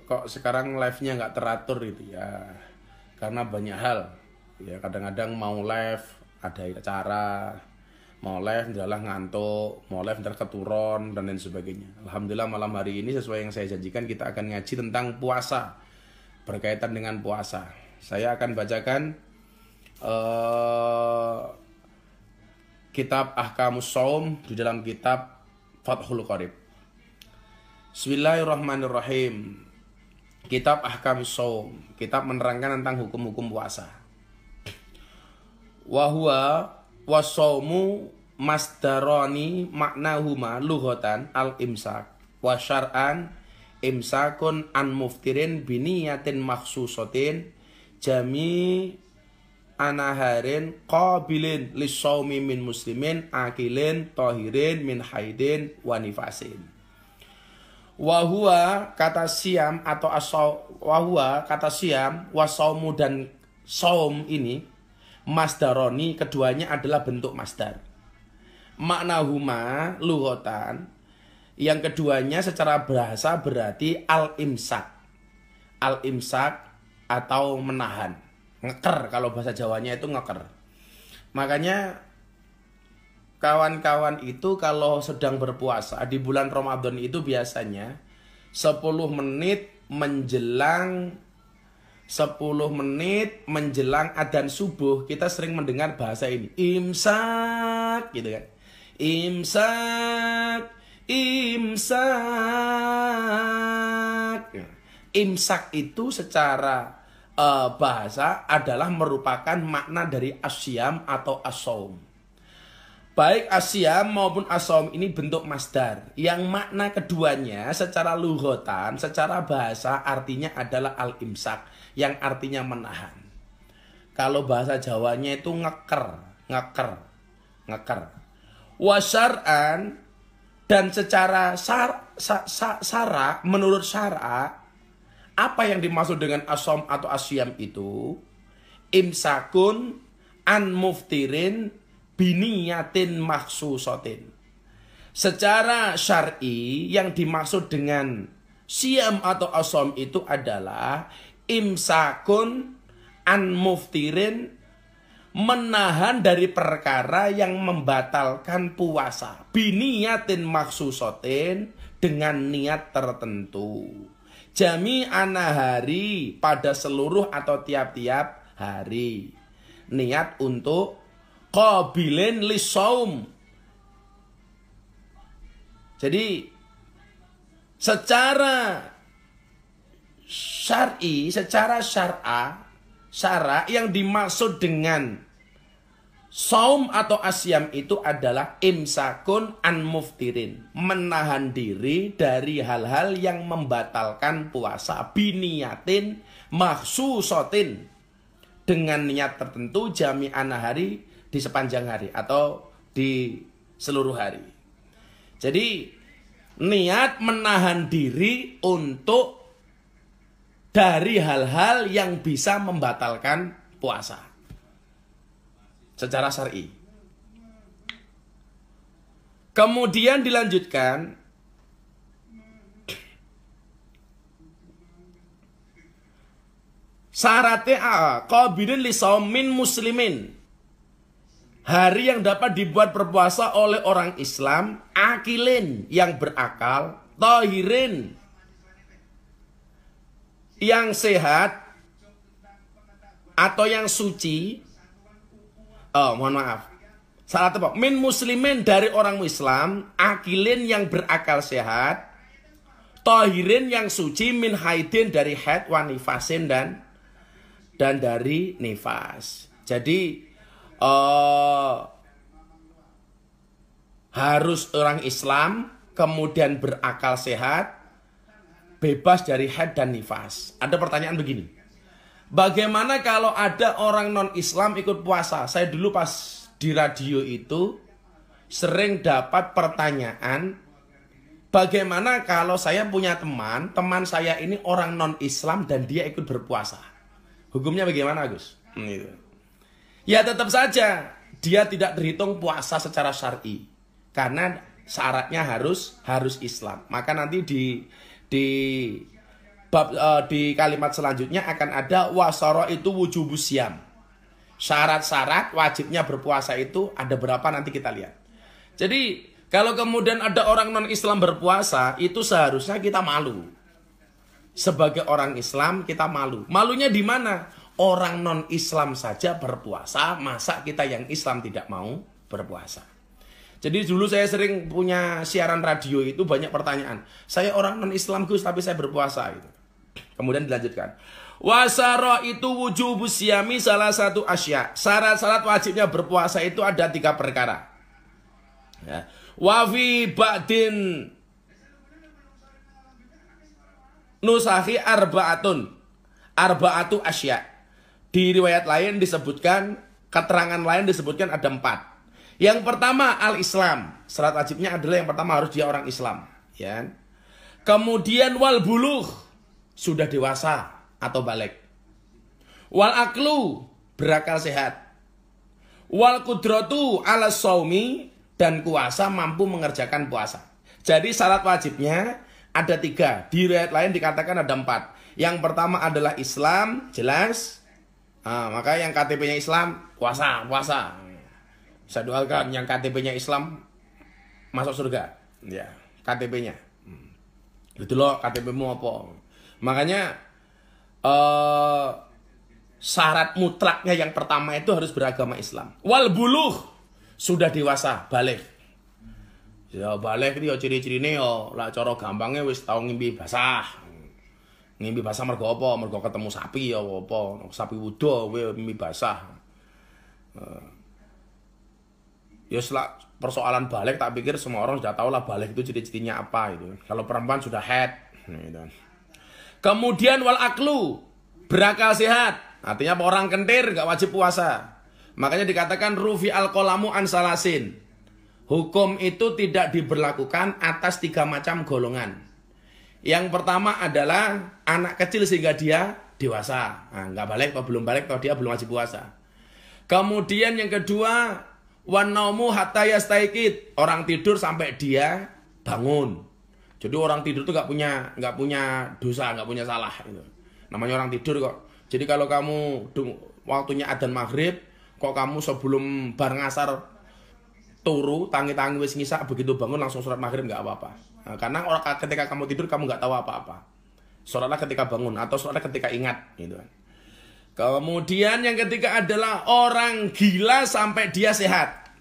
Kok sekarang live-nya nggak teratur itu ya, karena banyak hal ya. Kadang-kadang mau live ada acara, mau live adalah ngantuk, mau live ntar keturun dan lain sebagainya. Alhamdulillah malam hari ini sesuai yang saya janjikan, kita akan ngaji tentang puasa, berkaitan dengan puasa. Saya akan bacakan kitab Ahkamus Shaum di dalam kitab Fathul Qorib. Bismillahirrahmanirrahim. Kitab Ahkamus Shaum, kitab menerangkan tentang hukum-hukum puasa. Wa huwa was-shaumu masdarani maknahuma lughatan al-imsak wa syar'an imsakun an muftirin biniyatin makhsusatin jami anaharin qabilin lissaumi min muslimin akilin tahirin min haidin wa nifasin. Wahua kata siam atau wahua kata siam wasaumu dan saum ini masdaroni, keduanya adalah bentuk masdar. Maknahuma lughatan, yang keduanya secara bahasa berarti al-imsak. Al-imsak atau menahan, ngeker, kalau bahasa Jawanya itu ngeker. Makanya kawan-kawan itu kalau sedang berpuasa di bulan Ramadan itu biasanya 10 menit menjelang adzan subuh kita sering mendengar bahasa ini, imsak gitu kan. Imsak, imsak. Imsak itu secara bahasa adalah merupakan makna dari asyam atau as-shaum. Baik asyam maupun as-shaum ini bentuk masdar, yang makna keduanya secara lughatan, secara bahasa artinya adalah al-imsak, yang artinya menahan. Kalau bahasa Jawanya itu ngeker. Wa syar'an, dan secara syara, menurut syara, apa yang dimaksud dengan as-shaum atau asyam itu? Imsakun an muftirin biniyatin makhsusatin. Secara syar'i yang dimaksud dengan siam atau as-shaum itu adalah imsakun an muftirin, menahan dari perkara yang membatalkan puasa, biniyatin makhsusatin, dengan niat tertentu, jami anahari, pada seluruh atau tiap-tiap hari, niat untuk qabilin lissaum. Jadi secara syar'i, secara syara yang dimaksud dengan saum atau asyam itu adalah imsakun an muftirin, menahan diri dari hal-hal yang membatalkan puasa, biniyatin makhsusatin, dengan niat tertentu, jami'an hari, di sepanjang hari atau di seluruh hari. Jadi niat menahan diri untuk dari hal-hal yang bisa membatalkan puasa secara syar'i. Kemudian dilanjutkan, syaratnya qabilin lissaum min muslimin, hari yang dapat dibuat berpuasa oleh orang Islam, akilin, yang berakal, tahirin, yang sehat atau yang suci. Mohon maaf, salah tepat. Min muslimin, dari orang Islam, akilin, yang berakal sehat, tahirin, yang suci, min haidin, dari haid, wa nifasin, dan dari nifas. Jadi harus orang Islam, kemudian berakal sehat, bebas dari haid dan nifas. Ada pertanyaan begini, bagaimana kalau ada orang non-Islam ikut puasa? Saya dulu pas di radio itu sering dapat pertanyaan, bagaimana kalau saya punya teman saya ini orang non-Islam dan dia ikut berpuasa? Hukumnya bagaimana, Gus? Ya tetap saja dia tidak terhitung puasa secara syar'i, karena syaratnya harus Islam. Maka nanti di di kalimat selanjutnya akan ada wasara itu wujubus syam. Syarat-syarat wajibnya berpuasa itu ada berapa nanti kita lihat. Jadi kalau kemudian ada orang non-Islam berpuasa, itu seharusnya kita malu. Sebagai orang Islam kita malu. Malunya di mana? Orang non-Islam saja berpuasa, masa kita yang Islam tidak mau berpuasa? Jadi dulu saya sering punya siaran radio itu banyak pertanyaan. Saya orang non-Islam Gus tapi saya berpuasa gitu. Kemudian dilanjutkan. Wasara itu wujubus syami salah satu asya. Syarat-syarat wajibnya berpuasa itu ada 3 perkara. Ya. Wafi ba'din nusahi arba'atu asya. Di riwayat lain disebutkan, keterangan lain disebutkan ada 4. Yang pertama al-Islam. Syarat wajibnya adalah yang pertama harus dia orang Islam, ya. Kemudian wal bulugh, sudah dewasa atau balik. Wal aklu, berakal sehat. Wal kudratu ala shaumi, dan kuasa mampu mengerjakan puasa. Jadi syarat wajibnya ada 3. Di riwayat lain dikatakan ada 4. Yang pertama adalah Islam, jelas. Maka yang KTP-nya Islam, puasa. Saya doakan yang KTP-nya Islam masuk surga. Ya, KTP-nya. Itu loh KTP-mu apa? Makanya syarat mutlaknya yang pertama itu harus beragama Islam. Wal bulugh, sudah dewasa, balik. Ya balik itu ya ciri-cirine ya lah cara gampangnya wis tau ngimpi basah. Ngimpi basah mergo apa? Mergo ketemu sapi ya apa? Sapi wudo kowe ngimpi basah. Ya setelah persoalan balik tak pikir semua orang sudah tahu lah balik itu ciri-cirinya apa itu. Kalau perempuan sudah head gitu. Kemudian wal aklu, berakal sehat. Artinya orang kentir gak wajib puasa. Makanya dikatakan rufi al-qalamu an salasin. Hukum itu tidak diberlakukan atas 3 macam golongan. Yang pertama adalah anak kecil sehingga dia dewasa. Nggak balik atau belum balik atau dia belum wajib puasa. Kemudian yang kedua, wan naumu hatta yastaikid. Orang tidur sampai dia bangun. Jadi orang tidur itu nggak punya dosa, nggak punya salah. Gitu. Namanya orang tidur kok. Jadi kalau kamu waktunya adzan maghrib, kok kamu sebelum bar ngasar turu, tangi-tangi wis ngisa, begitu bangun langsung sholat maghrib nggak apa-apa. Nah, karena ketika kamu tidur kamu nggak tahu apa-apa. Sholatlah ketika bangun atau sholatlah ketika ingat. Gitu. Kemudian yang ketiga adalah orang gila sampai dia sehat.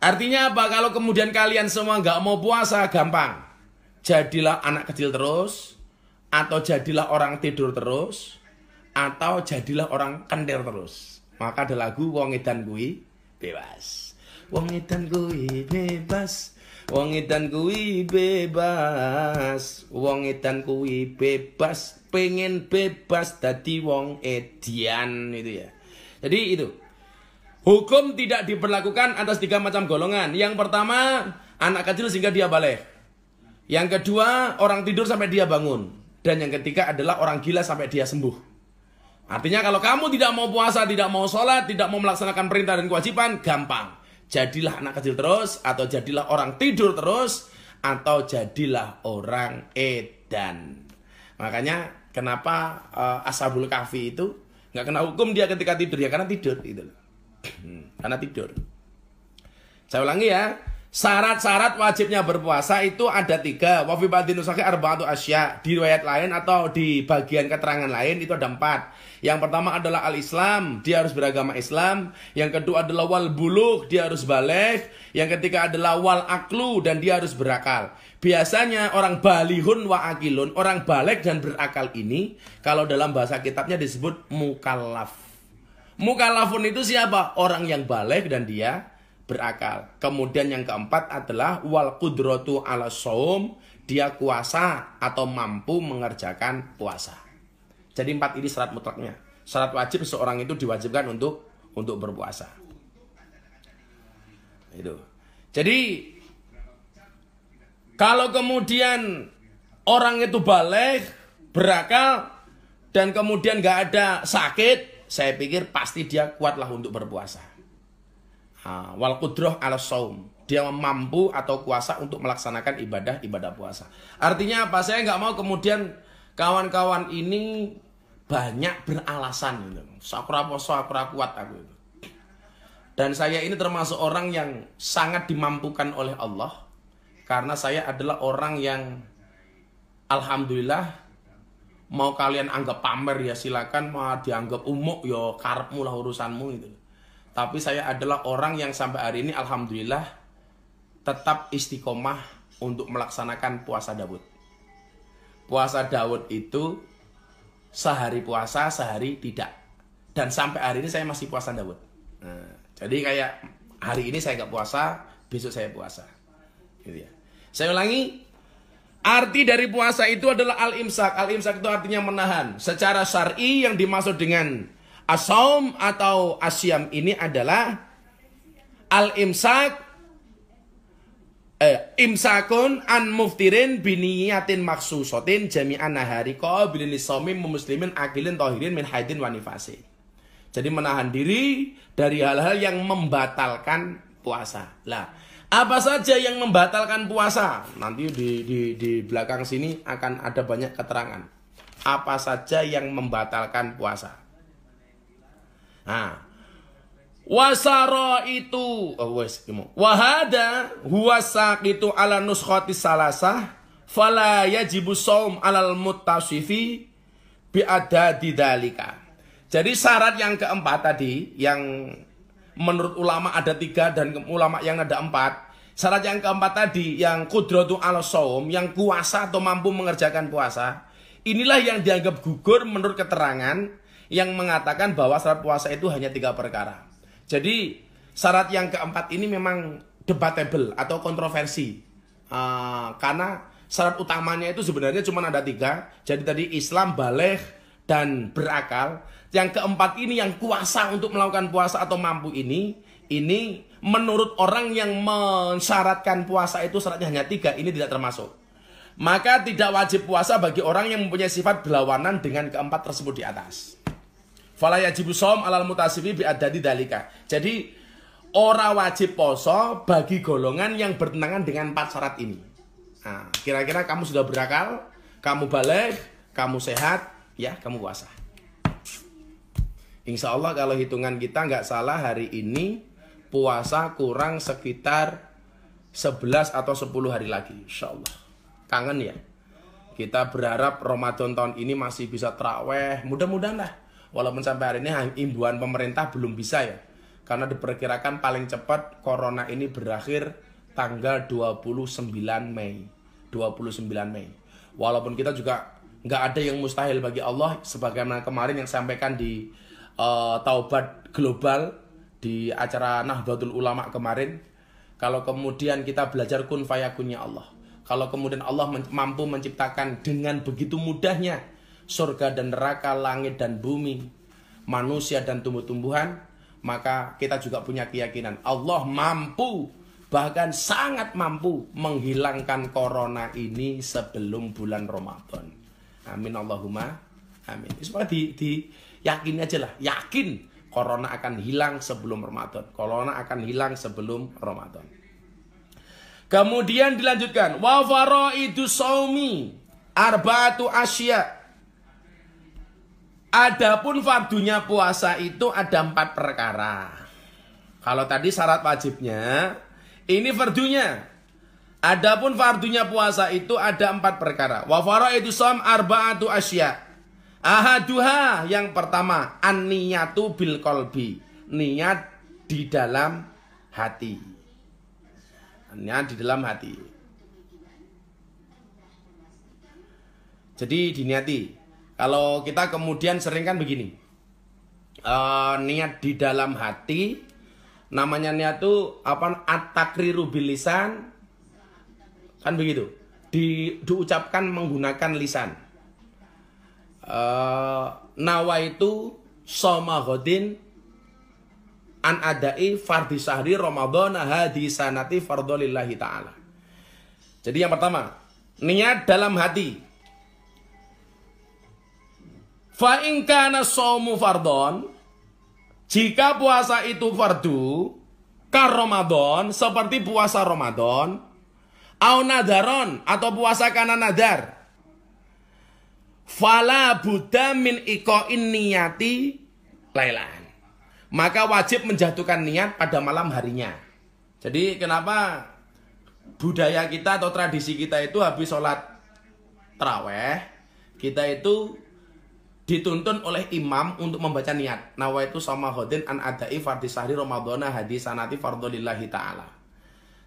Artinya apa? Kalau kemudian kalian semua nggak mau puasa, gampang. Jadilah anak kecil terus, atau jadilah orang tidur terus, atau jadilah orang kentir terus. Maka ada lagu wong edan kuwi bebas. Wong edan kuwi bebas. Wong edan kuwi bebas. Wong edan kuwi bebas. Pengen bebas dadi wong edian itu ya. Jadi itu. Hukum tidak diberlakukan atas 3 macam golongan. Yang pertama, anak kecil sehingga dia balik. Yang kedua, orang tidur sampai dia bangun. Dan yang ketiga adalah orang gila sampai dia sembuh. Artinya kalau kamu tidak mau puasa, tidak mau sholat, tidak mau melaksanakan perintah dan kewajiban, gampang. Jadilah anak kecil terus, atau jadilah orang tidur terus, atau jadilah orang edan. Makanya kenapa Ashabul Kahfi itu nggak kena hukum dia ketika tidur, ya karena tidur. Gitu. Karena tidur. Saya ulangi ya. Syarat-syarat wajibnya berpuasa itu ada 3. Wa fi ba'dhin nusahi arba'atu asya. Di riwayat lain atau di bagian keterangan lain itu ada 4. Yang pertama adalah al-Islam, dia harus beragama Islam. Yang kedua adalah wal bulugh, dia harus balik. Yang ketiga adalah wal aklu, dan dia harus berakal. Biasanya orang balihun wa akilun, orang balik dan berakal ini kalau dalam bahasa kitabnya disebut mukallaf. Mukallafun itu siapa? Orang yang balik dan dia berakal. Kemudian yang keempat adalah wal qudratu ala shaum, dia kuasa atau mampu mengerjakan puasa. Jadi 4 ini syarat mutlaknya. Syarat wajib seorang itu diwajibkan untuk berpuasa. Itu. Jadi kalau kemudian orang itu balik, berakal, dan kemudian nggak ada sakit, saya pikir pasti dia kuatlah untuk berpuasa. Wal qudrah ala shaum. dia mampu atau kuasa untuk melaksanakan ibadah puasa. Artinya apa? Saya nggak mau kemudian kawan-kawan ini banyak beralasan gitu. Sakura poso, sakura kuat aku itu. Dan saya ini termasuk orang yang sangat dimampukan oleh Allah, karena saya adalah orang yang alhamdulillah, mau kalian anggap pamer ya silakan, mau dianggap umuk ya karepmu lah urusanmu gitu. Tapi saya adalah orang yang sampai hari ini alhamdulillah tetap istiqomah untuk melaksanakan puasa Daud. Puasa Daud itu sehari puasa, sehari tidak. Dan sampai hari ini saya masih puasa Daud. Nah, jadi kayak hari ini saya nggak puasa, besok saya puasa. Gitu ya. Saya ulangi, arti dari puasa itu adalah al-imsak. Al-imsak itu artinya menahan. Secara syar'i yang dimaksud dengan as-saum atau asyam ini adalah al-imsak, imsakun an muftirin biniyatin maksusotin jami'an nahari qabilin lisawmin muslimin akilin tohirin min haidin wa nifasin. Jadi menahan diri dari hal-hal yang membatalkan puasa. Lah, apa saja yang membatalkan puasa? Nanti di belakang sini akan ada banyak keterangan. Apa saja yang membatalkan puasa? Nah, wasaro itu wahada huwasak itu ala nuskhati salasah fala yajibu saum alal muttasifi bi adadi dalika. Jadi syarat yang keempat tadi, yang menurut ulama ada 3 dan ulama yang ada 4. Syarat yang keempat tadi, yang qudratu ala saum, yang kuasa atau mampu mengerjakan puasa, inilah yang dianggap gugur menurut keterangan yang mengatakan bahwa syarat puasa itu hanya 3 perkara. Jadi syarat yang keempat ini memang debatable atau kontroversi, karena syarat utamanya itu sebenarnya cuma ada 3. Jadi tadi Islam, baligh, dan berakal. Yang keempat ini yang kuasa untuk melakukan puasa atau mampu ini menurut orang yang mensyaratkan puasa itu syaratnya hanya 3, ini tidak termasuk. Maka tidak wajib puasa bagi orang yang mempunyai sifat berlawanan dengan keempat tersebut di atas. Fala yajibu shaum alal mutasifi bi adadi dalika. Jadi ora wajib poso bagi golongan yang bertentangan dengan 4 syarat ini. Nah, kira-kira kamu sudah berakal, kamu baligh, kamu sehat, ya kamu puasa. Insya Allah kalau hitungan kita nggak salah hari ini puasa kurang sekitar 11 atau 10 hari lagi. Insya Allah. Kangen ya. Kita berharap Ramadan tahun ini masih bisa taraweh. Mudah-mudahan lah. Walaupun sampai hari ini imbauan pemerintah belum bisa ya. Karena diperkirakan paling cepat corona ini berakhir tanggal 29 Mei. 29 Mei. Walaupun kita juga nggak ada yang mustahil bagi Allah. Sebagaimana kemarin yang sampaikan di Taubat Global di acara Nahdlatul Ulama kemarin. Kalau kemudian kita belajar kun fayakunnya Allah, kalau kemudian Allah mampu menciptakan dengan begitu mudahnya surga dan neraka, langit dan bumi, manusia dan tumbuh-tumbuhan, maka kita juga punya keyakinan Allah mampu, bahkan sangat mampu menghilangkan corona ini sebelum bulan Ramadan. Amin Allahumma amin. Supaya yakin aja lah, yakin corona akan hilang sebelum Ramadan. Corona akan hilang sebelum Ramadan. Kemudian dilanjutkan, wa faraidu shaumi arba'atu asya. Adapun fardunya puasa itu ada 4 perkara. Kalau tadi syarat wajibnya, ini fardunya. Adapun fardunya puasa itu ada 4 perkara. Wa faraidu shaum arba'atu asya. Ahaduha, yang pertama, an-niyatu bil qalbi, niat di dalam hati. Niat di dalam hati. Jadi diniati. Kalau kita kemudian sering kan begini, niat di dalam hati, namanya niat itu apa? At-takriru bil lisan, kan begitu. Diucapkan menggunakan lisan. Nawaitu soma godin an adai fardhi sahri Ramadan hadi sanati fardholillahi ta'ala. Jadi yang pertama, niat dalam hati. Fa in kana shaumu fardhon, jika puasa itu fardu, Kar Ramadan, seperti puasa Ramadan. Au nadaron, atau puasa karena nadar. Fala buddha min ikoin niyati lailan. Maka wajib menjatuhkan niat pada malam harinya. Jadi kenapa budaya kita atau tradisi kita itu habis sholat taraweh, kita itu dituntun oleh imam untuk membaca niat. Nawaitu sama hodin an adai fardhi sahri ramadhana hadisanati fardholillahi ta'ala.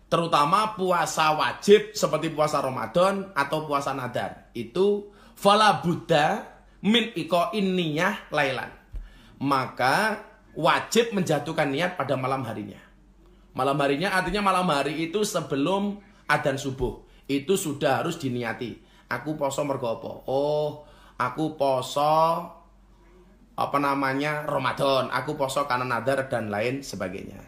Terutama puasa wajib seperti puasa Ramadan atau puasa nadar. Itu fala buddha min ikoin niyah lailan. Maka wajib menjatuhkan niat pada malam harinya. Malam harinya artinya malam hari itu sebelum adzan subuh. Itu sudah harus diniati. Aku poso mergo apa? Oh, aku poso Ramadan, aku poso karena nadar dan lain sebagainya.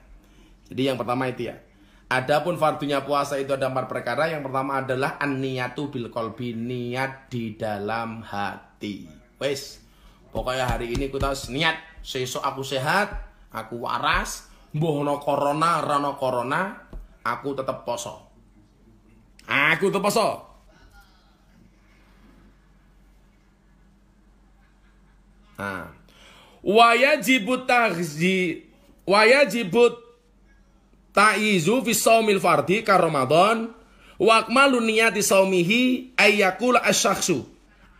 Jadi yang pertama itu ya. Adapun fardunya puasa itu ada 4 perkara. Yang pertama adalah an-niyatu bil qalbi, niat di dalam hati. Wes, pokoknya hari ini kita harus niat, sesuk aku sehat, aku waras, mbuh ono corona, rano corona, aku tetap poso. Aku tetap poso. Nah, wajibut ta'izu fi shaumil fardhi ka Ramadan wa akmalu niyati shaumihi ayyakula asy-syakhsu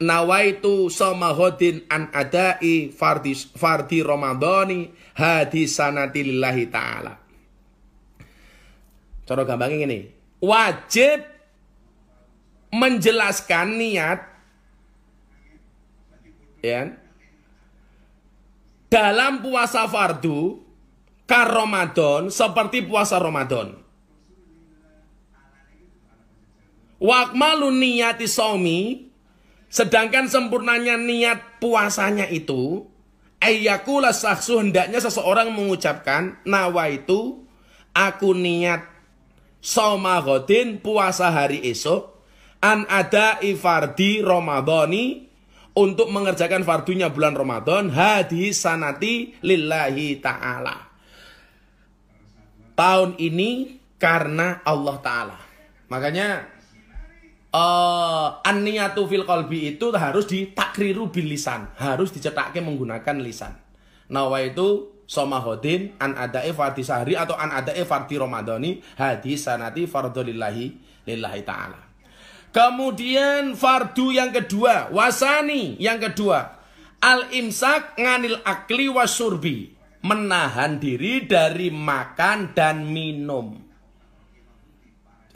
nawaitu shauma ghadin an adai fardhi Ramadhani hadisanati lillahi ta'ala. Cara gampangnya ini, wajib menjelaskan niat ya dalam puasa fardu kar Ramadan seperti puasa Ramadan. Wakmalu niyati shaumi, sedangkan sempurnanya niat puasanya itu ayyakula syakhsu, hendaknya seseorang mengucapkan nawaitu, aku niat shauma ghadin, puasa hari esok, an adai fardhi Ramadhani, untuk mengerjakan fardunya bulan Ramadan, hadisanati lillahi ta'ala. Tahun ini karena Allah Ta'ala. Makanya an-niyatu fil qalbi itu harus ditakriru bil lisan, harus dicetakkan menggunakan lisan. Nawaitu shauma ghadin an adai fardhi sahri atau an adai fardhi Ramadhani hadisanati fardholillahi lillahi ta'ala. Kemudian fardu yang kedua, wasani yang kedua, al-imsak nganil akli wasyurbi, menahan diri dari makan dan minum.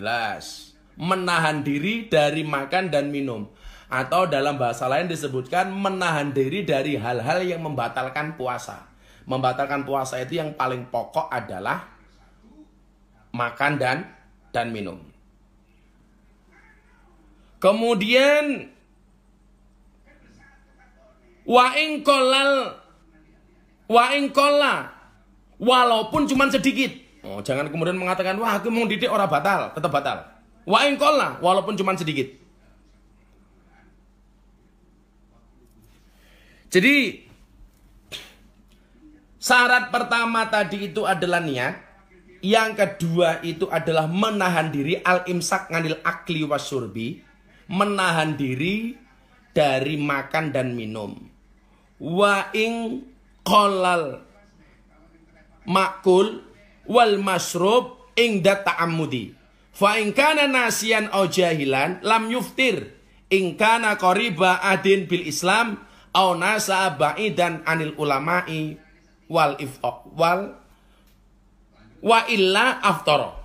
Jelas, menahan diri dari makan dan minum. Atau dalam bahasa lain disebutkan menahan diri dari hal-hal yang membatalkan puasa. Membatalkan puasa itu yang paling pokok adalah makan dan minum. Kemudian wa in kolla walaupun cuma sedikit. Oh, jangan kemudian mengatakan wah aku mau didik orang batal, tetap batal. Wa in kolla walaupun cuma sedikit. Jadi syarat pertama tadi itu adalah niat. Yang kedua itu adalah menahan diri, al-imsak nganil akli wasyurbi, menahan diri dari makan dan minum. Wa ing qolal makul wal masrub ing ta'ammudi. Fa ing kana nasiyan au jahilan lam yuftir. Ing kana qariba adin bil Islam au nasa ba'idan anil ulama'i wal wa illa aftara.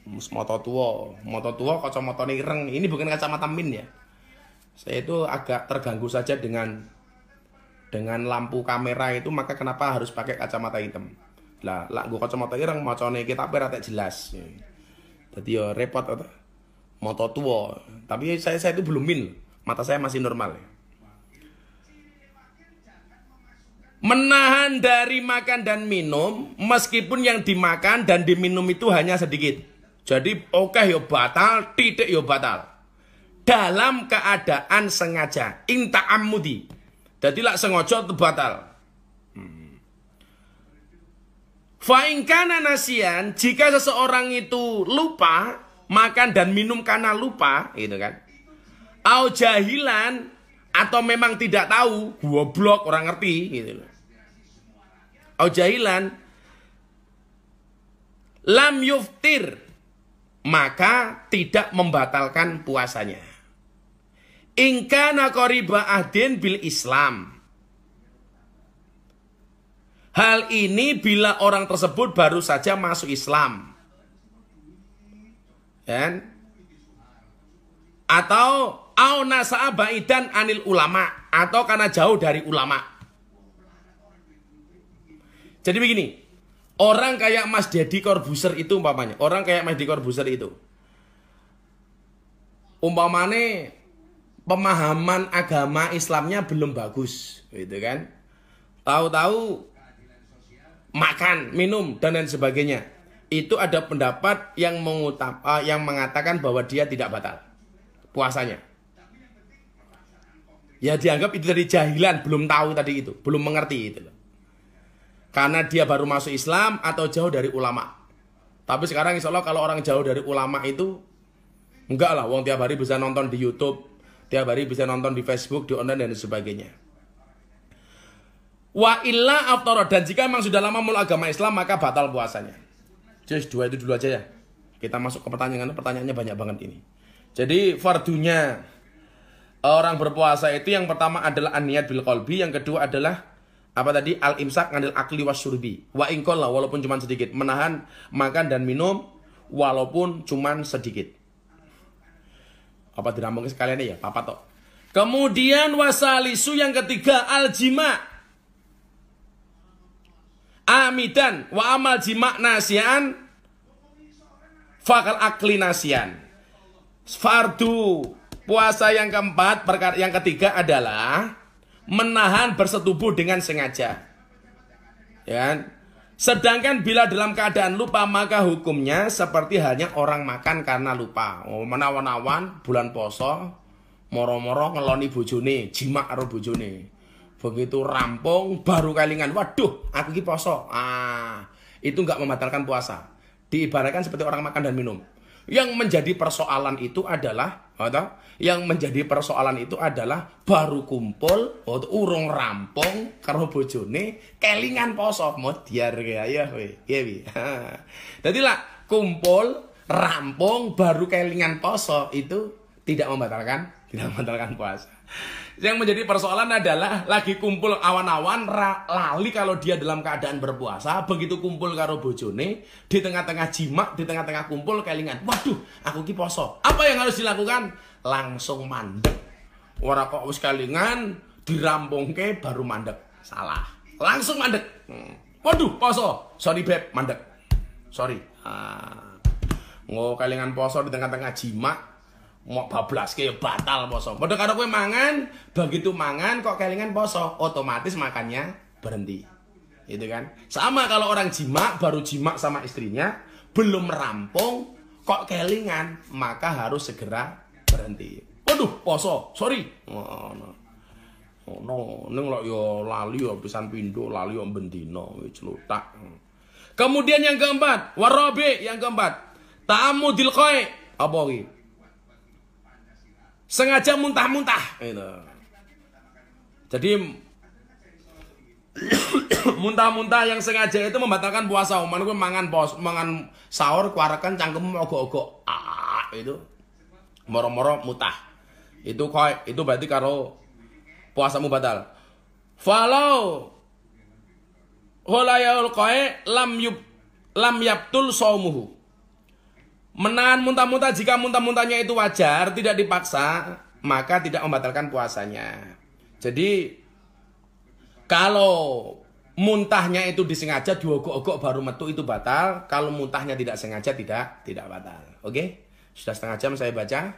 Moto tua kacamatanya ireng. Ini bukan kacamata min ya. Saya itu agak terganggu saja dengan lampu kamera itu, maka kenapa harus pakai kacamata hitam? Lah gue kacamata ireng macane kita rata jelas. Jadi ya repot atau moto tua. Tapi saya itu belum min. Mata saya masih normal. Menahan dari makan dan minum meskipun yang dimakan dan diminum itu hanya sedikit. Jadi oke yo batal, tidak yo batal. Dalam keadaan sengaja, inta amudi. Jadi lah sengaja itu batal. Fa in kana nasian, jika seseorang itu lupa makan dan minum karena lupa, gitu kan. Au jahilan, atau memang tidak tahu, goblok orang ngerti gitu loh. Au jahilan lam yuftir, maka tidak membatalkan puasanya. In kana qariba ahdin bil Islam. Hal ini bila orang tersebut baru saja masuk Islam. Dan atau au nasa'a baidan anil ulama, atau karena jauh dari ulama. Jadi begini, orang kayak Mas Deddy Corbuzier itu umpamanya, orang kayak Mas Deddy Corbuzier itu umpamanya pemahaman agama Islamnya belum bagus, gitu kan. Tahu-tahu makan, minum dan lain sebagainya. Itu ada pendapat yang mengatakan bahwa dia tidak batal puasanya. Ya dianggap itu dari jahilan, belum tahu tadi itu, belum mengerti itu. Karena dia baru masuk Islam atau jauh dari ulama. Tapi sekarang insya Allah kalau orang jauh dari ulama itu, enggak lah, wong tiap hari bisa nonton di YouTube, tiap hari bisa nonton di Facebook, di online dan sebagainya. Wa illa aftara, dan jika memang sudah lama mulai agama Islam maka batal puasanya. Just dua itu dulu aja ya. Kita masuk ke pertanyaannya banyak banget ini. Jadi fardunya orang berpuasa itu yang pertama adalah an-niyat bil qalbi, yang kedua adalah apa tadi? Al-imsak anil akli wasyurbi. Wa in qalla, walaupun cuma sedikit, menahan makan dan minum walaupun cuma sedikit. Apa dirambung sekalian ya? Papa toh. Kemudian wasalisu yang ketiga al-jima. Amidan wa amal jima nasian fakal akli nasian. Fardu puasa yang keempat, yang ketiga adalah menahan bersetubuh dengan sengaja. Ya. Sedangkan bila dalam keadaan lupa maka hukumnya seperti halnya orang makan karena lupa. Oh, menawan-nawan bulan poso, moro-moro ngeloni bojone, jima karo bojone. Begitu rampung baru kelingan, waduh, aku ki poso. Itu enggak membatalkan puasa. Diibaratkan seperti orang makan dan minum. Yang menjadi persoalan itu adalah baru kumpul, urung rampung karo bojone, kelingan poso, modiar ya we. Jadi lah kumpul, rampung baru kelingan poso itu tidak membatalkan puasa. Yang menjadi persoalan adalah lagi kumpul awan-awan lali kalau dia dalam keadaan berpuasa, begitu kumpul karo bojone di tengah-tengah jima, di tengah-tengah kumpul kelingan, waduh aku ki poso. Apa yang harus dilakukan? Langsung mandek. Ora kok wis kelingan dirampungke baru mandek. Salah. Langsung mandek. Waduh poso. Sorry beb, mandek. Sorry. Kelingan poso di tengah-tengah jima, mau bablas kayak batal poso. Padahal kalau kowe mangan, begitu mangan kok kelingan poso, otomatis makannya berhenti. Itu kan? Sama kalau orang jima, baru jima sama istrinya, belum rampung, kok kelingan, maka harus segera berhenti. Waduh, poso, sorry. Neng lho yo lali yo pisan pindho, lali yo bendino, celutak. Kemudian yang keempat, warabi yang keempat, ta'amudil qai. Apa iki? Sengaja muntah-muntah gitu. Jadi muntah-muntah yang sengaja itu membatalkan puasa. Umpamane kowe mangan sahur kuarekan cangkemmu ogok-ogok. Itu moro-moro mutah. Itu berarti karo puasamu batal. Falau holayul qai lam yabtul shaumuhu. Menahan muntah-muntah jika muntah-muntahnya itu wajar, tidak dipaksa, maka tidak membatalkan puasanya. Jadi kalau muntahnya itu disengaja, diogok-ogok baru metu itu batal. Kalau muntahnya tidak sengaja tidak batal. Oke? Sudah setengah jam saya baca.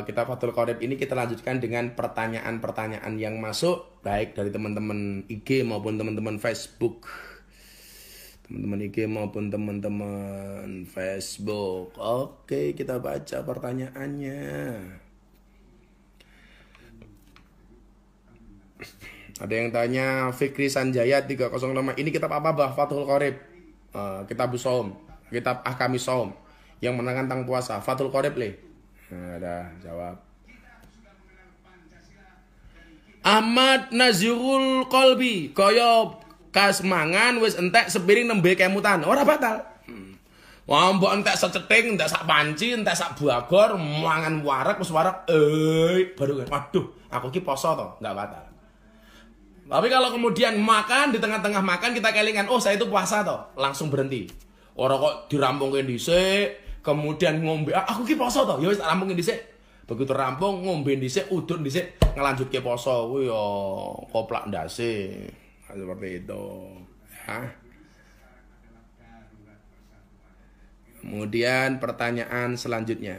Kitab Fathul Qorib ini kita lanjutkan dengan pertanyaan-pertanyaan yang masuk, baik dari teman-teman IG maupun teman-teman Facebook. Teman-teman IG maupun teman-teman Facebook. Oke, kita baca pertanyaannya. Ada yang tanya Fikri Sanjaya 305. Ini kitab apa bah? Fathul Qorib. Kitab Shaum. Kitab Ahkami Shaum. Yang menerangkan tentang puasa. Fathul Qorib le. Nah, ada jawab. Ahmad Nazirul Qalbi. Kaya kas mangan wis entek sepiring nembe kemutan. Ora batal. Wah, mbok entek seceting, entek sak panci, entek sak buagor, mangan wareg wis wareg, baru waduh, aku ki poso to, enggak batal. Tapi kalau kemudian makan di tengah-tengah makan kita kelingan, oh saya itu puasa to, langsung berhenti. Ora kok dirampungke dhisik, kemudian ngombe, aku ki poso to, ya wis rampungke dhisik. Begitu rampung ngombe dhisik, udun dhisik, ngelanjutke poso, kuwi ya koplak ndase. Seperti itu. Ya. Kemudian pertanyaan selanjutnya.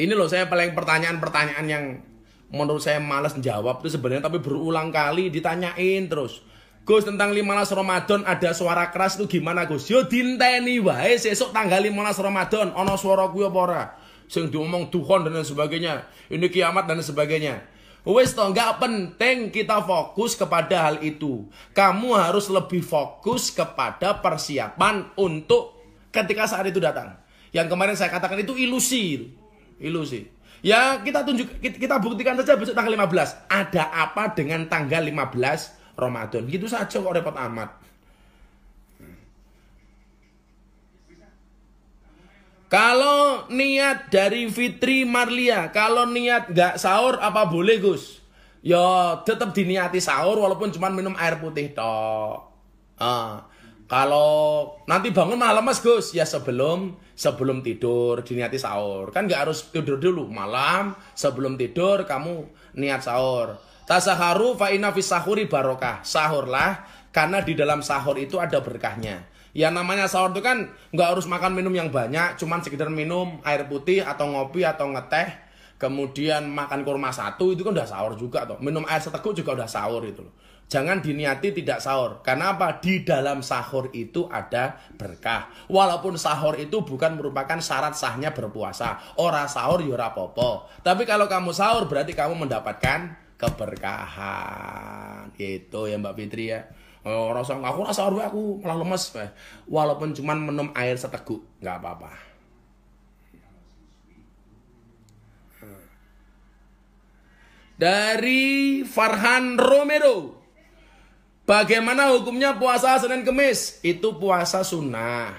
Ini loh saya paling pertanyaan-pertanyaan yang menurut saya malas jawab itu sebenarnya, tapi berulang kali ditanyain terus. Gus, tentang 15 Ramadan ada suara keras itu gimana Gus? Yo dinteni wae sesuk tanggal 15 Ramadan ana suara kuwi apa ora? Sing diomong Tuhan dan sebagainya. Ini kiamat dan sebagainya. Wes toh, nggak penting kita fokus kepada hal itu. Kamu harus lebih fokus kepada persiapan untuk ketika saat itu datang. Yang kemarin saya katakan itu ilusi. Ilusi. Ya kita kita buktikan saja besok tanggal 15. Ada apa dengan tanggal 15 Ramadan? Gitu saja kok repot amat. Kalau niat dari Fitri Marlia, kalau niat nggak sahur apa boleh Gus? Ya tetap diniati sahur walaupun cuma minum air putih toh. Kalau nanti bangun malah lemes Gus, ya sebelum tidur diniati sahur. Kan nggak harus tidur dulu, malam sebelum tidur kamu niat sahur. Tasaharu fa inna fis sahuri barokah. Sahurlah karena di dalam sahur itu ada berkahnya. Ya namanya sahur itu kan nggak harus makan minum yang banyak, cuman sekedar minum air putih atau ngopi atau ngeteh, kemudian makan kurma satu itu kan udah sahur juga toh. Minum air seteguk juga udah sahur itu loh. Jangan diniati tidak sahur. Karena apa? Di dalam sahur itu ada berkah. Walaupun sahur itu bukan merupakan syarat sahnya berpuasa. Ora sahur ya ora apa-apa. Tapi kalau kamu sahur berarti kamu mendapatkan keberkahan. Itu ya Mbak Fitri ya. Aku rasa aku malah lemes. Walaupun cuman minum air seteguk, nggak apa-apa. Dari Farhan Romero, bagaimana hukumnya puasa Senin Kemis? Itu puasa sunnah.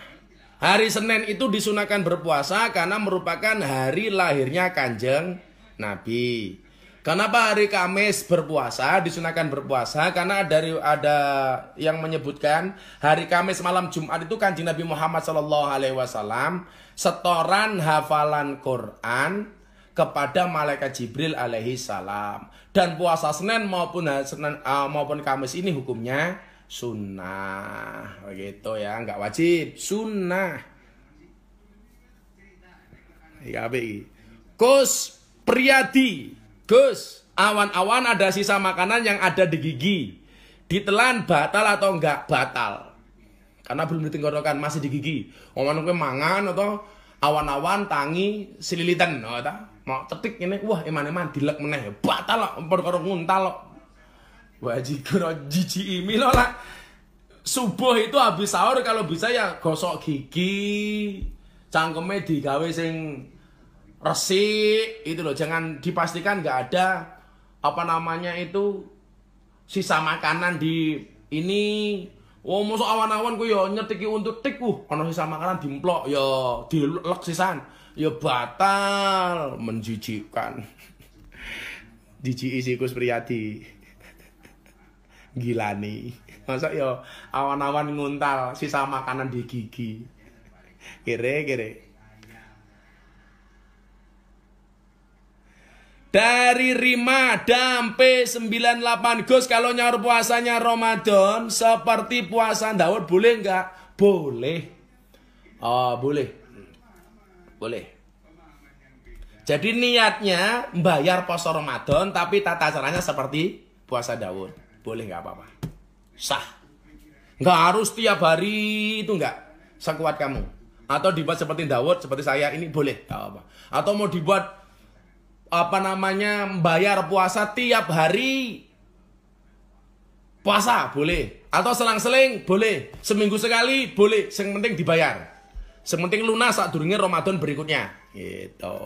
Hari Senin itu disunahkan berpuasa karena merupakan hari lahirnya Kanjeng Nabi. Kenapa hari Kamis berpuasa, disunahkan berpuasa? Karena ada yang menyebutkan hari Kamis malam Jumat itu Kanjeng Nabi Muhammad SAW setoran hafalan Quran kepada malaikat Jibril alaihi salam. Dan puasa Senin maupun Kamis ini hukumnya sunnah. Begitu ya, nggak wajib, sunnah. Ya, Gus Priyadi. Gus, awan-awan ada sisa makanan yang ada di gigi. Ditelan batal atau enggak batal? Karena belum ditenggorokan, masih di gigi. Ngomong mangan atau awan-awan tangi sililitan, mau cetik ini, wah eman-eman dilek meneh, batal lah, perkara nguntal lah. Wajib jiji imi lah. Subuh itu habis sahur kalau bisa ya gosok gigi, cangkeme digawe sing resik itu loh, jangan dipastikan nggak ada sisa makanan di ini. Oh, mosok awan-awan ku yo nyetiki untuk tik ana sisa makanan dimplok yo dilek sisan. Ya batal, menjijikkan. Jijiki si Gus Priyadi. Gila nih. Masa yo awan-awan nguntal sisa makanan di gigi. Kere. Dari Rima Dampe 98, Gus, kalau nyaur puasanya Ramadan seperti puasa Daud boleh enggak? Boleh. Oh, boleh. Jadi niatnya membayar puasa Ramadan tapi tata caranya seperti puasa Daud. Boleh enggak apa-apa. Sah. Enggak harus tiap hari itu enggak. Sekuat kamu. Atau dibuat seperti Daud, seperti saya ini boleh, enggak apa-apa. Atau mau dibuat bayar puasa tiap hari puasa boleh, atau selang-seling boleh, seminggu sekali boleh, yang penting dibayar, yang penting lunas saat durungnya Ramadan berikutnya gitu.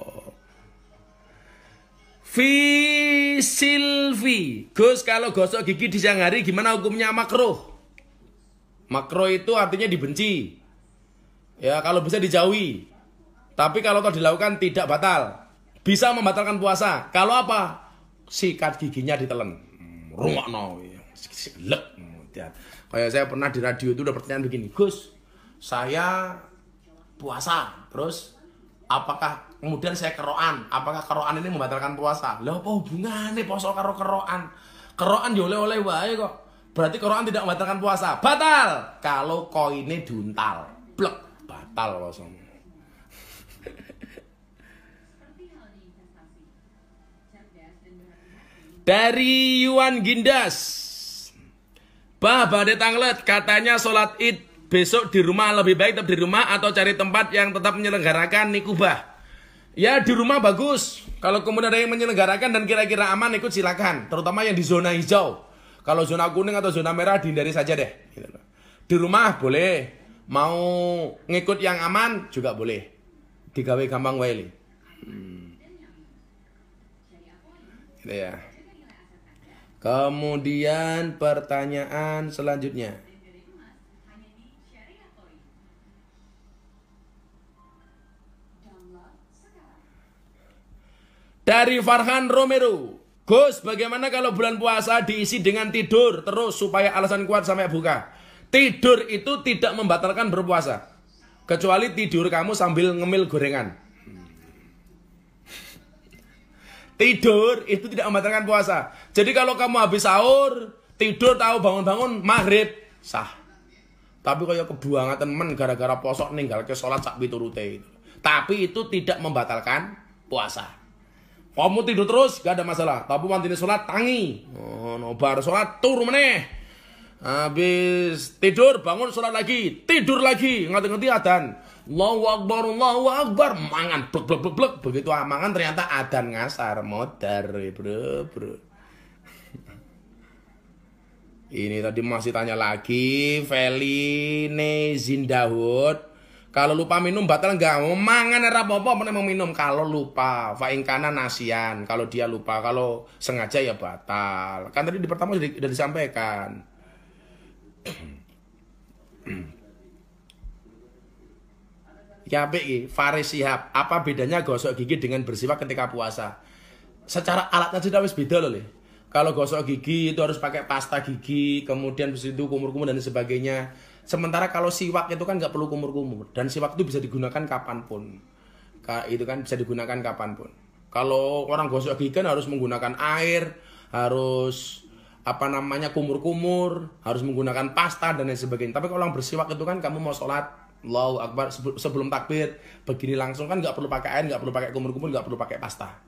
Silvi, Gus, kalau gosok gigi di siang hari gimana hukumnya? Makruh. Makruh itu artinya dibenci. Ya, kalau bisa dijauhi. Tapi kalau toh dilakukan tidak batal. Bisa membatalkan puasa. Kalau apa? Sikat giginya ditelen. Rungokno. Lek. Kayak saya pernah di radio itu udah pertanyaan begini, Gus, saya puasa, terus apakah kemudian saya keroan? Apakah keroan ini membatalkan puasa? Lah apa hubungannya puasa karo keroan? Keroan ya oleh-oleh wae kok. Berarti keroan tidak membatalkan puasa. Batal kalau koinnya diuntal. Blek, batal puasa. Dari Yuan Gindas. Bah, badai tanglet, katanya sholat id besok di rumah lebih baik tetap di rumah atau cari tempat yang tetap menyelenggarakan nikubah. Ya di rumah bagus. Kalau kemudian ada yang menyelenggarakan dan kira-kira aman ikut silakan. Terutama yang di zona hijau. Kalau zona kuning atau zona merah dihindari saja deh. Di rumah boleh. Mau ngikut yang aman juga boleh. Digawe gampang wae. Gitu ya. Kemudian pertanyaan selanjutnya. Dari Farhan Romero. Gus, bagaimana kalau bulan puasa diisi dengan tidur terus supaya alasan kuat sampai buka? Tidur itu tidak membatalkan berpuasa. Kecuali tidur kamu sambil ngemil gorengan. Tidur itu tidak membatalkan puasa. Jadi kalau kamu habis sahur, tidur tahu bangun-bangun maghrib, sah. Tapi kayak kebuangatan men gara-gara posok ninggal ke sholat sak piturute itu. Tapi itu tidak membatalkan puasa. Kamu tidur terus gak ada masalah. Tapi mantine sholat tangi. Oh, nobar sholat tur meneh. Habis tidur bangun sholat lagi, tidur lagi, ngerti-ngerti adan. Allahu Akbar, mangan blek blek blek blek. Begitu mangan ternyata adan ngasar, modar, bro. Ini tadi masih tanya lagi, Feline Zindahud. Kalau lupa minum batal enggak? Mangan era apa-apa mau minum kalau lupa. Fa in kana nasian. Kalau dia lupa, kalau sengaja ya batal. Kan tadi di pertama sudah disampaikan. Ya Faris Sihab, apa bedanya gosok gigi dengan bersiwak ketika puasa? Secara alatnya sudah wis beda loh. Kalau gosok gigi itu harus pakai pasta gigi, kemudian habis itu kumur-kumur dan sebagainya. Sementara kalau siwak itu kan nggak perlu kumur-kumur dan siwak itu bisa digunakan kapanpun. Itu kan bisa digunakan kapanpun. Kalau orang gosok gigi kan harus menggunakan air, harus kumur-kumur, harus menggunakan pasta dan lain sebagainya. Tapi kalau orang bersiwak itu kan kamu mau sholat, Allahu Akbar sebelum takbir begini langsung kan nggak perlu pakai air, nggak perlu pakai kumur-kumur, nggak perlu pakai pasta.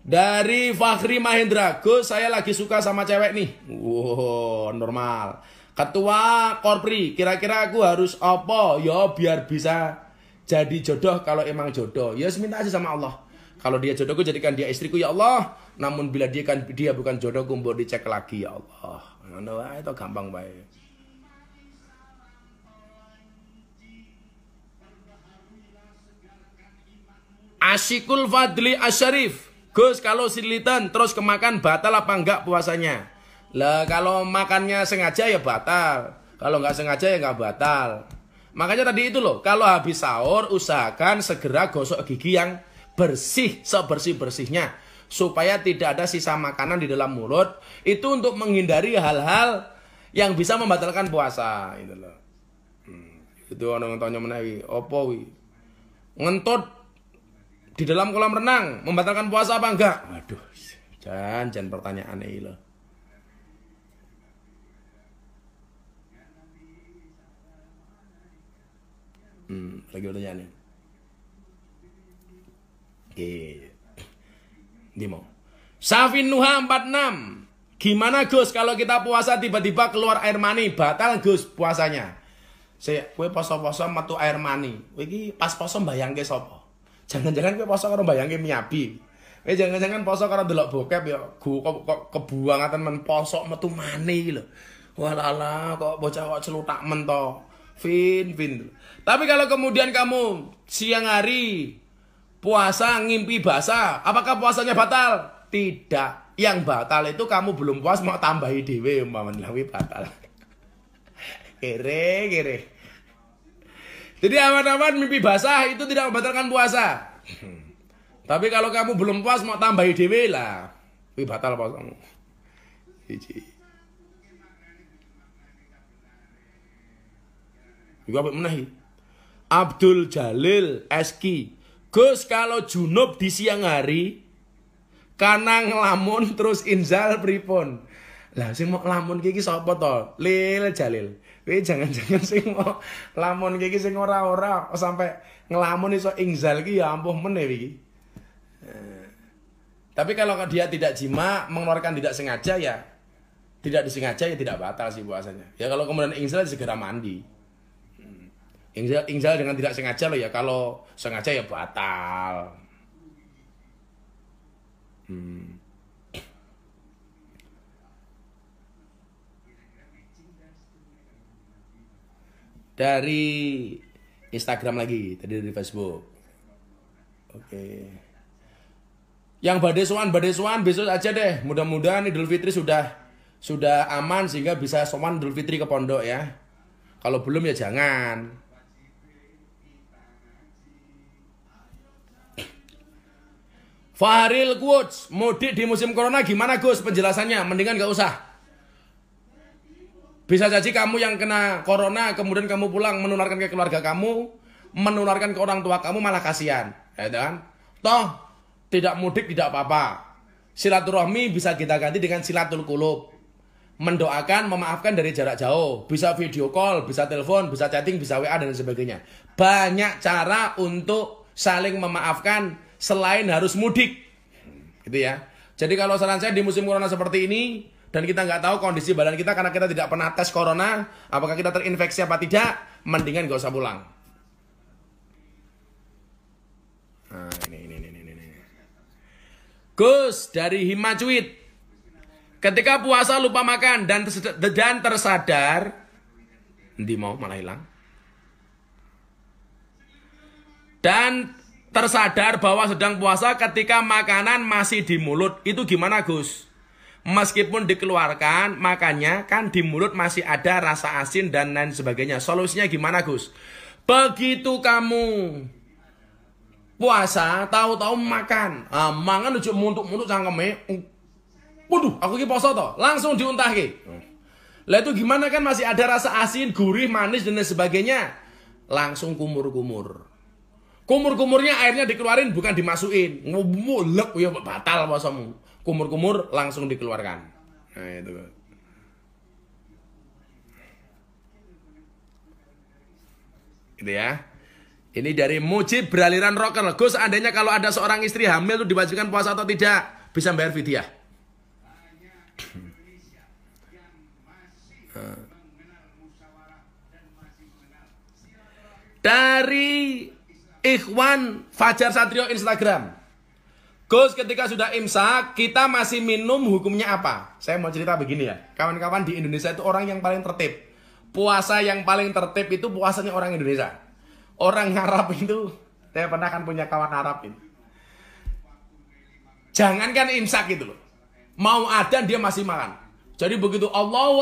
Dari Fakhri Mahendra, Gus, saya lagi suka sama cewek nih. Wow, normal. Ketua Korpri, kira-kira aku harus apa? Ya biar bisa jadi jodoh kalau emang jodoh. Ya minta aja sama Allah. Kalau dia jodohku jadikan dia istriku ya Allah. Namun bila dia bukan jodohku mbok dicek lagi ya Allah. Ngono wae itu gampang bae. Asyikul Fadli Asyarif. Gus, kalau silitan terus kemakan batal apa enggak puasanya? Lah kalau makannya sengaja ya batal. Kalau enggak sengaja ya enggak batal. Makanya tadi itu loh, kalau habis sahur usahakan segera gosok gigi yang bersih, sebersih-bersihnya. Supaya tidak ada sisa makanan di dalam mulut. Itu untuk menghindari hal-hal yang bisa membatalkan puasa. Itu loh. Itu orang yang tanya menawi, opo wi? Ngentut di dalam kolam renang membatalkan puasa apa enggak? Waduh, jangan pertanyaan ini loh. Lagi pertanyaan ini. Oke. Dimo. Safin Nuha 46. Gimana Gus kalau kita puasa tiba-tiba keluar air mani? Batal Gus puasanya. Kowe poso-poso metu air mani. Kowe iki pas poso mbayangke sapa? Jangan-jangan kowe poso karo mbayangke Miyabi. Kowe jangan-jangan poso karo delok bokep ya kok kebuangatan men poso metu mani lho. Walala kok bocah kok celutak men to. Fin. Tapi kalau kemudian kamu siang hari puasa ngimpi basah, apakah puasanya batal? Tidak. Yang batal itu kamu belum puas mau tambahi dhewe umpamane batal. Kere. Jadi aman-aman mimpi basah itu tidak membatalkan puasa. Tapi kalau kamu belum puas mau tambahi dhewe lah, kuwi batal puasamu. Siji. Iku apa menahi? Abdul Jalil Eski. Gus, kalau junub di siang hari karena ngelamun terus inzal pripun? Lah sing mau lamun iki sapa to? Lil Jalil. Kowe jangan-jangan sing mau lamun iki sing ora sampai ngelamun iso inzal iki ya ampuh meneh iki. Tapi kalau dia tidak jima, mengeluarkan tidak sengaja ya tidak disengaja ya tidak batal sih puasanya. Ya kalau kemudian inzal segera mandi. Inzal dengan tidak sengaja loh ya, kalau sengaja ya batal. Dari Instagram lagi, tadi dari Facebook. Oke. Yang badesuan besok aja deh. Mudah-mudahan Idul Fitri sudah aman sehingga bisa sowan Idul Fitri ke pondok ya. Kalau belum ya jangan. Fahril Quotes, mudik di musim corona gimana Gus? Penjelasannya mendingan gak usah. Bisa jadi kamu yang kena corona kemudian kamu pulang menularkan ke keluarga kamu, menularkan ke orang tua kamu, malah kasihan, ya kan? Toh tidak mudik tidak apa-apa. Silaturahmi bisa kita ganti dengan silatul qulub. Mendoakan, memaafkan dari jarak jauh. Bisa video call, bisa telepon, bisa chatting, bisa WA dan sebagainya. Banyak cara untuk saling memaafkan selain harus mudik. Gitu ya. Jadi kalau saran saya di musim corona seperti ini dan kita nggak tahu kondisi badan kita karena kita tidak pernah tes corona, apakah kita terinfeksi apa tidak, mendingan nggak usah pulang. Nah, ini. Gus dari Himacuit. Ketika puasa lupa makan dan tersadar, nanti mau malah hilang. Dan tersadar bahwa sedang puasa ketika makanan masih di mulut, itu gimana Gus? Meskipun dikeluarkan, makanya kan di mulut masih ada rasa asin dan lain sebagainya. Solusinya gimana Gus? Begitu kamu puasa, tahu-tahu makan, mangan ujuk muntuk-muntuk cangkeme. Waduh, aku ki poso toh, langsung diuntahke. Lah itu gimana kan masih ada rasa asin, gurih, manis dan lain sebagainya. Langsung kumur-kumur. Kumur-kumurnya airnya dikeluarin bukan dimasukin. Ngulek ya batal puasamu. Kumur-kumur langsung dikeluarkan. Nah itu. Gitu ya. Ini dari Mujib beraliran rocker. Gus, seandainya kalau ada seorang istri hamil itu diwajibkan puasa atau tidak? Bisa bayar fidyah. Dari Ikhwan Fajar Satrio Instagram. Gus, ketika sudah imsak, kita masih minum, hukumnya apa? Saya mau cerita begini ya. Kawan-kawan di Indonesia itu orang yang paling tertib. Puasa yang paling tertib itu puasanya orang Indonesia. Orang Arab itu, saya pernah kan punya kawan Arab itu. Jangankan imsak gitu loh. Mau adzan dia masih makan. Jadi begitu Allahu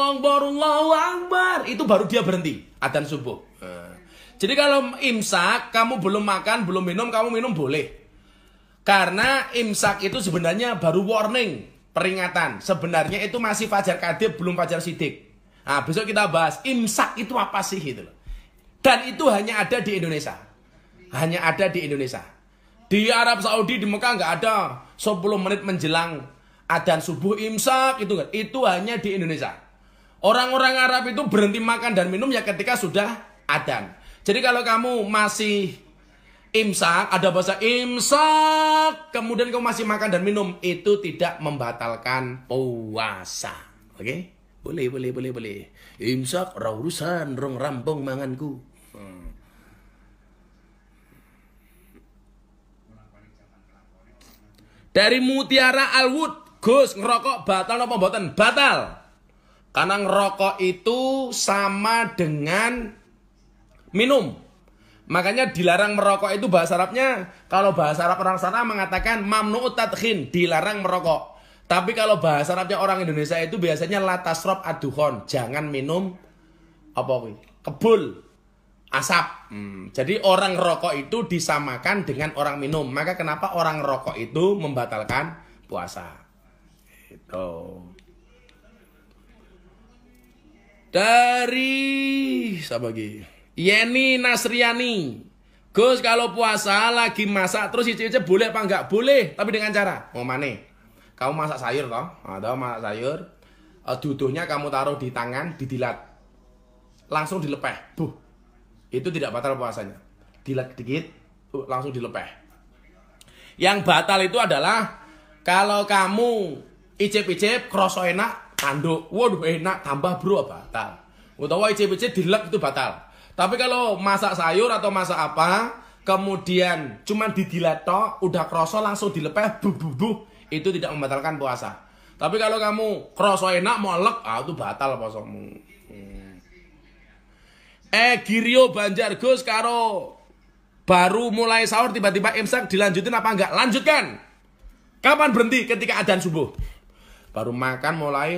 Akbar, itu baru dia berhenti. Adzan subuh. Jadi kalau imsak, kamu belum makan, belum minum, kamu minum boleh. Karena imsak itu sebenarnya baru warning, peringatan. Sebenarnya itu masih fajar kadib, belum fajar sidik. Nah, besok kita bahas imsak itu apa sih gitu loh. Dan itu hanya ada di Indonesia. Hanya ada di Indonesia. Di Arab Saudi, di Mekah nggak ada 10 menit menjelang adzan subuh imsak itu kan. Itu hanya di Indonesia. Orang-orang Arab itu berhenti makan dan minum ya ketika sudah adzan. Jadi kalau kamu masih imsak, ada bahasa imsak, kemudian kamu masih makan dan minum, itu tidak membatalkan puasa. Oke? Boleh, boleh, boleh, boleh. Imsak ora urusan, rong rampung manganku. Dari Mutiara Alwood, Gus, ngerokok batal apa mboten? Batal. Karena ngerokok itu sama dengan minum. Makanya dilarang merokok itu bahasa Arabnya, kalau bahasa Arab orang sana mengatakan mamnu'ut tadkhin, dilarang merokok. Tapi kalau bahasa Arabnya orang Indonesia itu biasanya la tasrob adukhon, jangan minum apa kuwi? Kebul, asap. Jadi orang rokok itu disamakan dengan orang minum. Maka kenapa orang rokok itu membatalkan puasa? Itu. Dari siapa lagi? Yeni Nasriani. Gus, kalau puasa lagi masak terus icip-icip boleh apa enggak? Boleh, tapi dengan cara mau mana? Kamu masak sayur toh? Atau masak sayur, duduhnya kamu taruh di tangan, didilat. Langsung dilepeh. Buh. Itu tidak batal puasanya. Dilat dikit, langsung dilepeh. Yang batal itu adalah kalau kamu icip-icip kroso enak, tanduk. Waduh enak, tambah bro, batal. Utawa icip-icip dilek itu batal. Tapi kalau masak sayur atau masak apa, kemudian cuman didilat tok, udah kroso langsung dilepeh, buh, itu tidak membatalkan puasa. Tapi kalau kamu kroso enak molek, itu batal puasamu. Girio Banjar, Gus, karo baru mulai sahur tiba-tiba imsak dilanjutin apa enggak? Lanjutkan. Kapan berhenti? Ketika adzan subuh. Baru makan mulai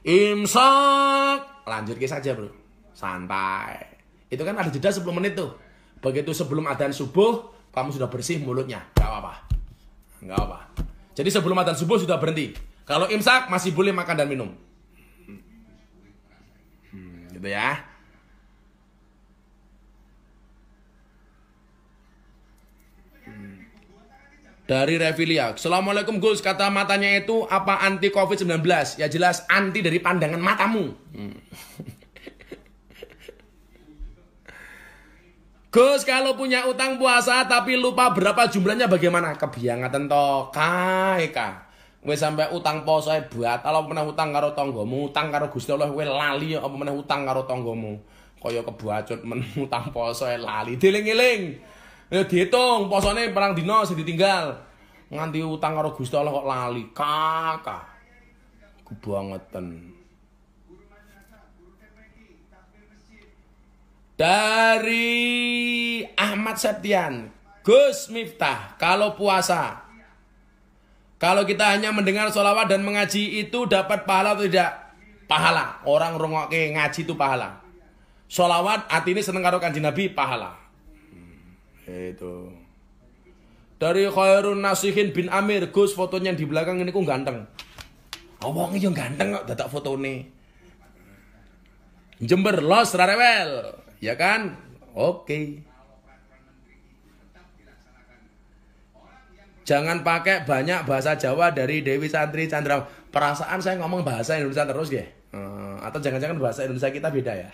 imsak, lanjutkan saja bro, santai. Itu kan ada jeda 10 menit tuh. Begitu sebelum adzan subuh, kamu sudah bersih mulutnya, nggak apa-apa, nggak apa. Jadi sebelum adzan subuh sudah berhenti. Kalau imsak masih boleh makan dan minum. Gitu ya. Dari Revilia, Assalamualaikum Gus, kata matanya itu apa anti COVID-19? Ya jelas anti dari pandangan matamu. Gus, kalau punya utang puasa tapi lupa berapa jumlahnya bagaimana? Kebiangatan to kae ka. Wis sampai utang poso ae batal apa meneh utang karo tanggamu, utang karo Gusti Allah kowe lali apa meneh utang karo tanggamu. Kaya kebacut men utang poso ae lali. Dieling-eling. Ya dihitung posone perang dina sing ditinggal. Nganti utang karo Gusti Allah kok lali. Kakak. Kebangetan. Dari Ahmad Septian, Gus Miftah, kalau puasa, kalau kita hanya mendengar sholawat dan mengaji itu dapat pahala atau tidak? Pahala. Orang rungokke ngaji itu pahala. Sholawat hati ini seneng karo Kanjeng Nabi, pahala. Itu. Dari Khairun Nasihin bin Amir, Gus, fotonya yang di belakang ini kok ganteng. Wong yang ganteng kok dadak fotone. Jember los rarewel. Ya kan? Oke. Jangan pakai banyak bahasa Jawa dari Dewi Santri Chandra. Perasaan saya ngomong bahasa Indonesia terus ya. Atau jangan-jangan bahasa Indonesia kita beda ya.